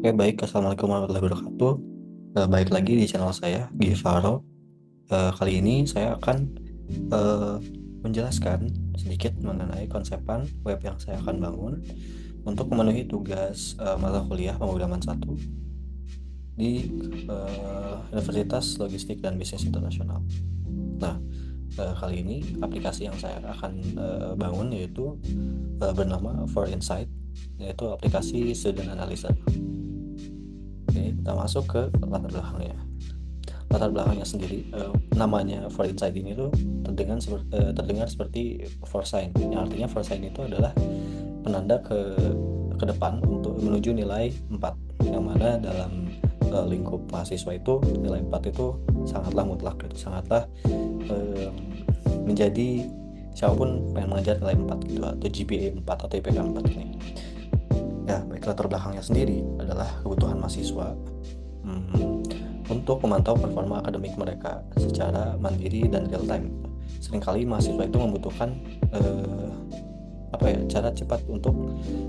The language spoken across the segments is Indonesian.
Oke, baik. Assalamualaikum warahmatullahi wabarakatuh. Balik lagi di channel saya, Givaro. Kali ini saya akan eh, menjelaskan sedikit mengenai konsepan web yang saya akan bangun untuk memenuhi tugas mata kuliah pemrograman 1 di Universitas Logistik dan Bisnis Internasional. Nah, kali ini aplikasi yang saya akan bangun yaitu bernama For Insight, yaitu aplikasi student analyzer. Oke, kita masuk ke latar belakangnya. Latar belakangnya sendiri, namanya For Insight ini tuh terdengar seperti forsign, yang artinya forsign itu adalah penanda ke depan untuk menuju nilai 4, yang mana dalam lingkup mahasiswa itu nilai 4 itu sangatlah mutlak gitu, sangatlah menjadi siapapun pengen mengejar nilai 4 gitu, atau GPA 4 atau IPK 4 ini. Ya, baik, latar belakangnya sendiri adalah kebutuhan mahasiswa untuk memantau performa akademik mereka secara mandiri dan real time. Seringkali mahasiswa itu membutuhkan cara cepat untuk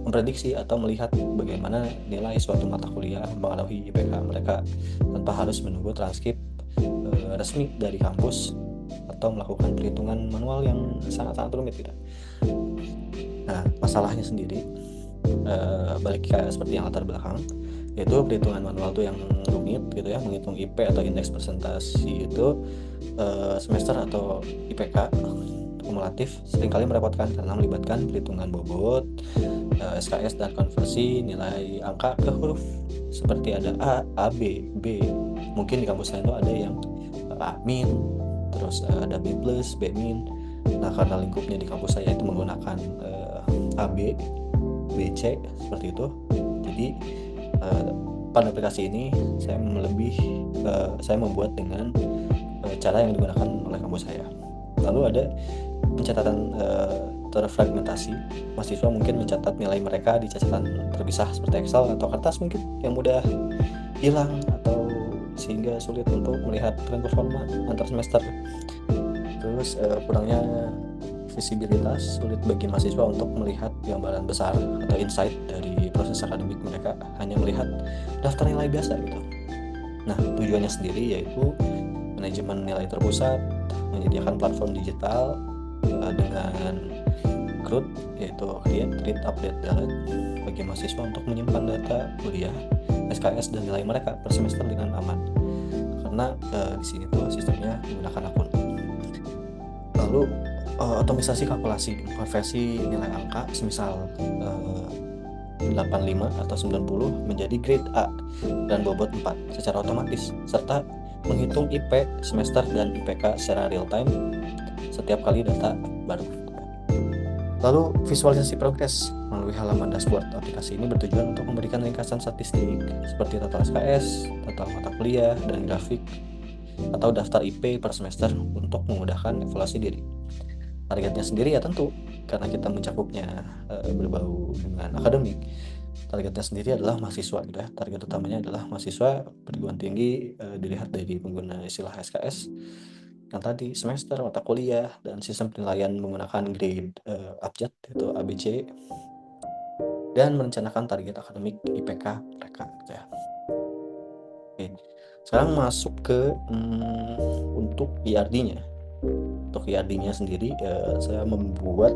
memprediksi atau melihat bagaimana nilai suatu mata kuliah mempengaruhi IPK mereka tanpa harus menunggu transkrip resmi dari kampus atau melakukan perhitungan manual yang sangat-sangat rumit gitu. Nah, masalahnya sendiri balik kayak seperti yang latar belakang, yaitu perhitungan manual tuh yang rumit gitu ya, menghitung IP atau indeks presentasi itu semester atau IPK kumulatif seringkali merepotkan karena melibatkan perhitungan bobot, SKS dan konversi nilai angka ke huruf seperti ada A, B, B. Mungkin di kampus lain tuh ada yang A min, terus ada B plus, B min. Nah, karena lingkupnya di kampus saya itu menggunakan AB, BC seperti itu. Jadi pada aplikasi ini saya membuat dengan cara yang digunakan oleh kampus saya. Lalu ada pencatatan terfragmentasi. Mahasiswa mungkin mencatat nilai mereka di catatan terpisah seperti Excel atau kertas mungkin yang mudah hilang atau sehingga sulit untuk melihat tren performa antar semester. Terus kurangnya visibilitas, sulit bagi mahasiswa untuk melihat gambaran besar atau insight dari proses akademik mereka, hanya melihat daftar nilai biasa gitu. Nah, tujuannya sendiri yaitu manajemen nilai terpusat, menyediakan platform digital dengan CRUD, yaitu Create, Read, Update, Delete, bagi mahasiswa untuk menyimpan data kuliah, SKS dan nilai mereka per semester dengan aman. Karena di sini tuh sistemnya menggunakan akun. Lalu otomisasi kalkulasi konversi nilai angka semisal 85 atau 90 menjadi grade A dan bobot 4 secara otomatis, serta menghitung IP semester dan IPK secara real time setiap kali data baru. Lalu visualisasi progres melalui halaman dashboard. Aplikasi ini bertujuan untuk memberikan ringkasan statistik seperti total SKS, total mata kuliah, dan grafik atau daftar IP per semester untuk memudahkan evaluasi diri. Targetnya sendiri ya tentu karena kita mencakupnya berbau dengan akademik, targetnya sendiri adalah mahasiswa gitu ya. Target utamanya adalah mahasiswa perguruan tinggi, dilihat dari pengguna istilah SKS yang tadi, semester, mata kuliah, dan sistem penilaian menggunakan grade abjad yaitu ABC, dan merencanakan target akademik IPK mereka gitu ya. Oke, sekarang masuk ke untuk IRD-nya. Untuk IRD-nya sendiri saya membuat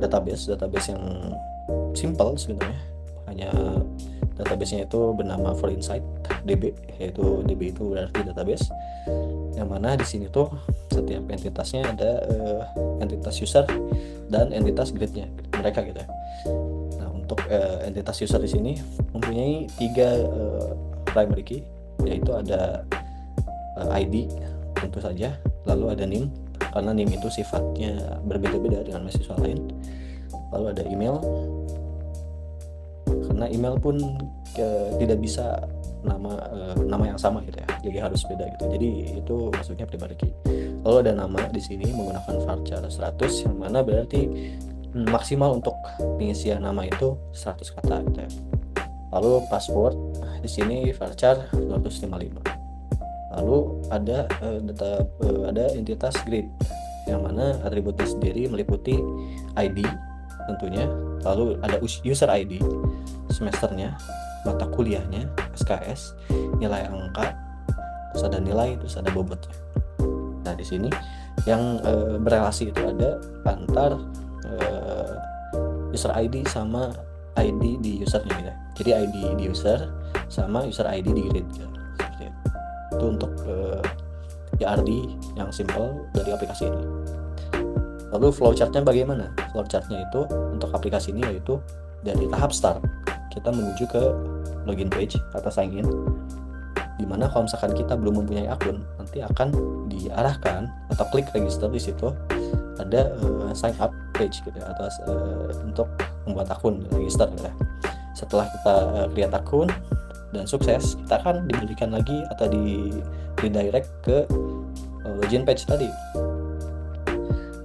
database yang simple sebenarnya. Hanya database-nya itu bernama For Insight DB, yaitu DB itu berarti database, yang mana di sini tuh setiap entitasnya ada entitas user dan entitas grade-nya mereka gitu ya. Nah, untuk entitas user di sini mempunyai 3 primary key, yaitu ada ID tentu saja, lalu ada NIM karena NIM itu sifatnya berbeda-beda dengan mahasiswa lain, lalu ada email karena email pun tidak bisa nama yang sama gitu ya, jadi harus beda gitu, jadi itu maksudnya pribadi key. Lalu ada nama di sini menggunakan varchar 100, yang mana berarti maksimal untuk pengisian nama itu 100 kata gitu ya. Lalu password di sini varchar 255. Lalu ada ada entitas grade, yang mana atributnya sendiri meliputi ID tentunya, lalu ada user ID, semesternya, mata kuliahnya, SKS, nilai angka, terus ada nilai, terus ada bobotnya. Nah di sini yang berelasi itu ada antar user ID sama ID di usernya gitu. Jadi ID di user sama user ID di grid gitu. Seperti itu. Itu untuk ERD yang simple dari aplikasi ini. Lalu flowchartnya bagaimana? Flowchartnya itu untuk aplikasi ini yaitu dari tahap start kita menuju ke login page atau sign in, dimana kalau misalkan kita belum mempunyai akun nanti akan diarahkan atau klik register. Di situ ada sign up page gitu atau untuk membuat akun register gitu. Setelah kita create akun dan sukses, kita akan diberikan lagi atau di redirect ke login page tadi.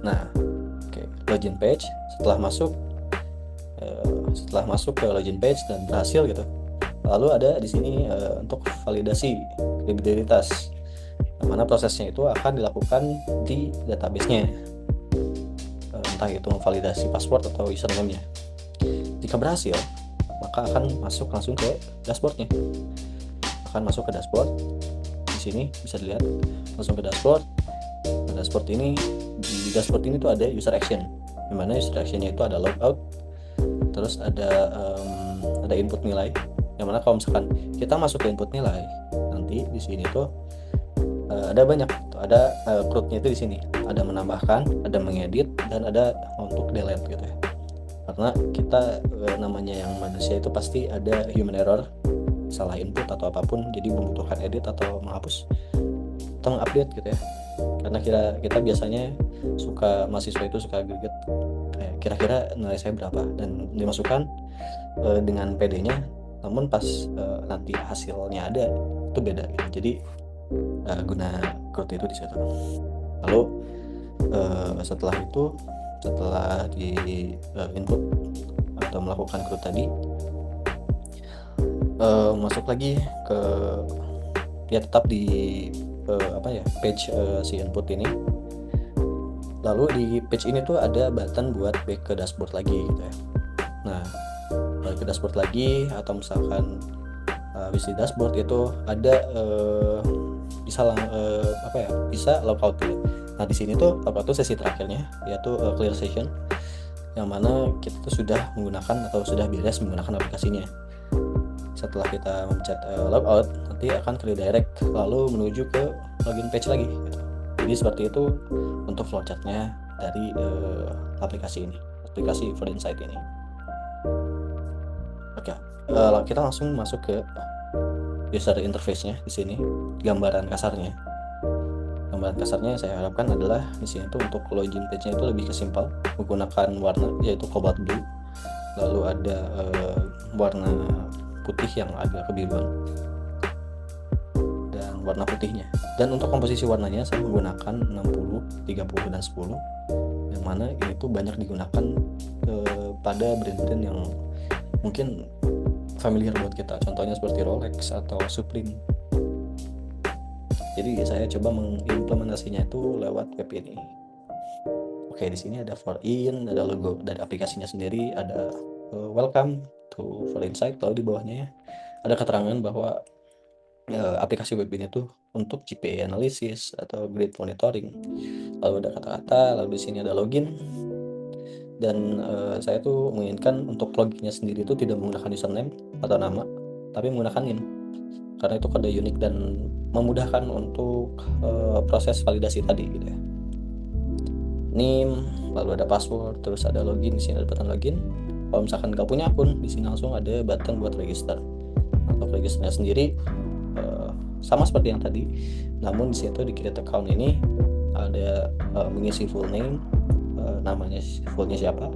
Nah, login page setelah masuk ke login page dan berhasil gitu. Lalu ada di sini untuk validasi kredibilitas, mana prosesnya itu akan dilakukan di database-nya, entah itu validasi password atau username-nya. Jika berhasil, maka akan masuk langsung ke dashboard-nya. Akan masuk ke dashboard. Di sini bisa dilihat langsung ke dashboard. Nah, dashboard ini tuh ada user action, dimana user actionnya itu ada logout, terus ada input nilai, yang mana kalau misalkan kita masuk ke input nilai, nanti di sini tuh ada banyak, ada CRUD-nya itu di sini, ada menambahkan, ada mengedit, dan ada untuk delete gitu ya. Karena kita namanya yang manusia itu pasti ada human error, salah input atau apapun, jadi membutuhkan edit atau menghapus atau mengupdate gitu ya. Karena kita biasanya mahasiswa itu suka greget kayak kira-kira nilai saya berapa, dan dimasukkan dengan PD-nya, namun pas nanti hasilnya ada itu beda gitu. Jadi guna CRUD itu di situ. Lalu setelah di input atau melakukan CRUD tadi, masuk lagi ke tetap di page si input ini. Lalu di page ini tuh ada button buat back ke dashboard lagi gitu ya. Nah, balik ke dashboard lagi, atau misalkan habis di dashboard itu ada bisa logout gitu. Nah di sini tuh logout tuh sesi terakhirnya, yaitu clear session, yang mana kita tuh sudah menggunakan atau sudah beres menggunakan aplikasinya. Setelah kita mencet logout, nanti akan ke redirect lalu menuju ke login page lagi gitu. Jadi seperti itu untuk flowchartnya dari aplikasi ForInsight ini. Oke, kita langsung masuk ke user interface-nya. Di sini gambaran kasarnya yang saya harapkan adalah di sini tuh untuk login page-nya itu lebih kesimpel, menggunakan warna yaitu cobalt blue, lalu ada warna putih yang agak kebiruan dan warna putihnya. Dan untuk komposisi warnanya saya menggunakan 60, 30 dan 10, yang mana ini tuh banyak digunakan pada brand-brand yang mungkin familiar buat kita, contohnya seperti Rolex atau Supreme. Jadi saya coba mengimplementasinya itu lewat web ini. Oke, di sini ada ForIn, ada logo dari aplikasinya sendiri, ada welcome to ForInsight, lalu di bawahnya ada keterangan bahwa aplikasi web ini tuh untuk GPA analysis atau grade monitoring. Lalu ada kata-kata, lalu di sini ada login. Dan saya tuh menginginkan untuk loginnya sendiri itu tidak menggunakan username atau nama, tapi menggunakan NIM, karena itu kode unik dan memudahkan untuk proses validasi tadi gitu ya. NIM, lalu ada password, terus ada login. Di sini ada button login. Kalau misalkan nggak punya akun, di sini langsung ada button buat register. Untuk registernya sendiri sama seperti yang tadi, namun di situ di create account ini ada mengisi full name, namanya fullnya siapa,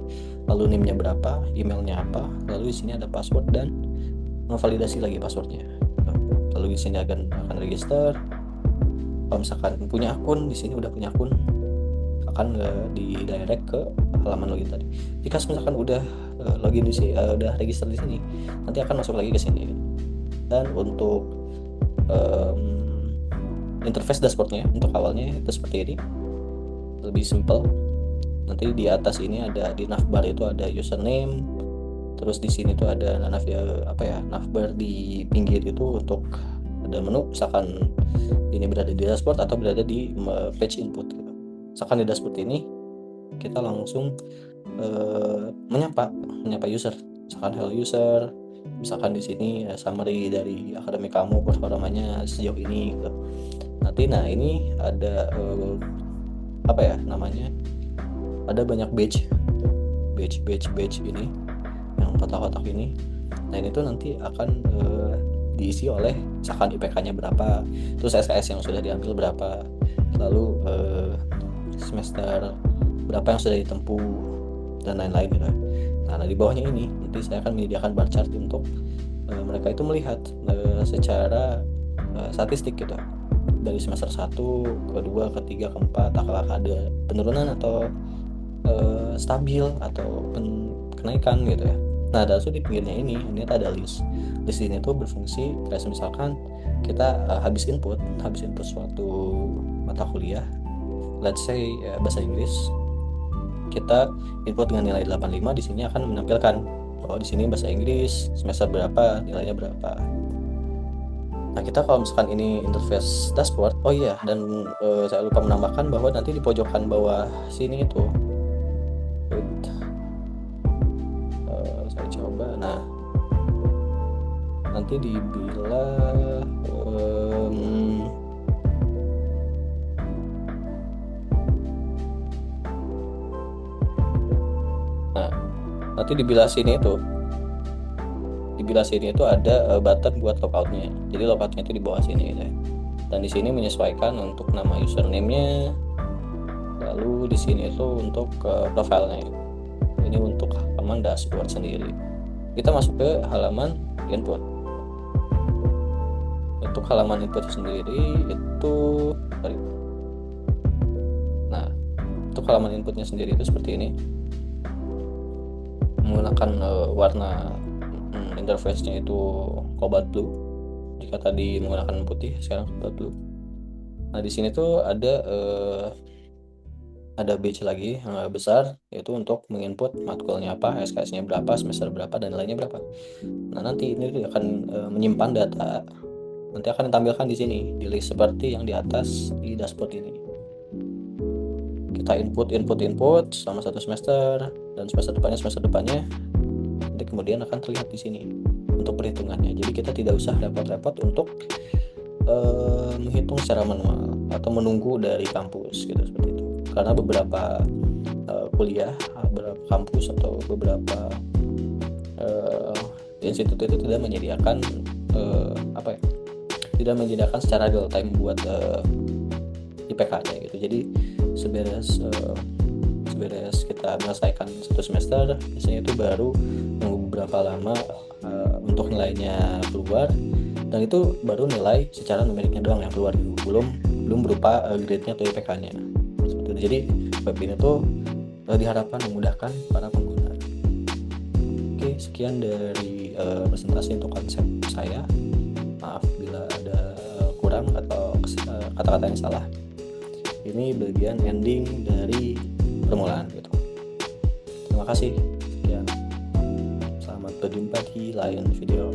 lalu NIM-nya berapa, emailnya apa, lalu di sini ada password dan memvalidasi lagi passwordnya. Lalu di sini akan register. Kalau misalkan punya akun, di sini udah punya akun, akan di direct ke halaman login tadi. Jika misalkan udah login di sini, udah register di sini, nanti akan masuk lagi ke sini. Dan untuk interface dashboardnya untuk awalnya itu seperti ini, lebih simple. Nanti di atas ini ada di navbar itu ada username, Terus di sini tuh ada navbar di pinggir itu untuk ada menu, misalkan ini berada di dashboard atau berada di page input gitu. Misalkan di dashboard ini kita langsung menyapa user, misalkan hello user, misalkan di sini summary dari akademik kamu, performanya sejauh ini gitu. Nah ini ada ada banyak badge ini yang kotak-kotak ini. Nah ini tuh nanti akan diisi oleh misalkan IPK-nya berapa, terus SKS yang sudah diambil berapa, lalu semester berapa yang sudah ditempuh, dan lain-lain gitu. Nah di bawahnya ini nanti saya akan menyediakan bar chart untuk mereka itu melihat secara statistik gitu, dari semester 1, kedua, ketiga, keempat, apakah ada penurunan atau stabil atau kenaikan gitu ya. Nah di pinggirnya ini ada list ini tuh berfungsi kayak misalkan kita habis input suatu mata kuliah, let's say bahasa Inggris, kita input dengan nilai 85, di sini akan menampilkan di sini bahasa Inggris semester berapa, nilainya berapa. Nah kita kalau misalkan ini interface dashboard, dan saya lupa menambahkan bahwa nanti di pojokan bawah sini itu saya coba, nah nanti dibilang nanti di bilah sini itu ada button buat logoutnya. Jadi logoutnya itu di bawah sini gitu ya. Dan di sini menyesuaikan untuk nama username-nya. Lalu di sini itu untuk profilnya. Ini untuk halaman dashboard sendiri. Kita masuk ke halaman input. Untuk halaman input sendiri itu untuk halaman inputnya sendiri itu seperti ini, menggunakan warna interface-nya itu cobalt blue. Jika tadi menggunakan putih, sekarang cobalt blue. Nah di sini tuh ada badge lagi yang besar, yaitu untuk menginput matkulnya apa, SKS-nya berapa, semester berapa, dan lainnya berapa. Nah nanti ini akan menyimpan data, nanti akan ditampilkan di sini di list seperti yang di atas di dashboard ini. Kita input selama 1 semester, dan semester depannya nanti kemudian akan terlihat di sini untuk perhitungannya. Jadi kita tidak usah repot-repot untuk menghitung secara manual atau menunggu dari kampus gitu, seperti itu. Karena beberapa kuliah, beberapa kampus atau beberapa institut itu tidak menyediakan tidak menyediakan secara real time buat IPK-nya gitu. Jadi seberes kita menyelesaikan 1 semester, biasanya itu baru nunggu beberapa lama untuk nilainya keluar, dan itu baru nilai secara numeriknya doang yang keluar gitu, belum berupa grade-nya atau IPK-nya. Seperti itu. Jadi web ini tuh diharapkan memudahkan para pengguna. Oke, sekian dari presentasi untuk konsep saya. Maaf bila ada kurang atau kata-kata yang salah. Ini bagian ending dari permulaan gitu. Terima kasih. Sekian. Selamat berjumpa di lain video.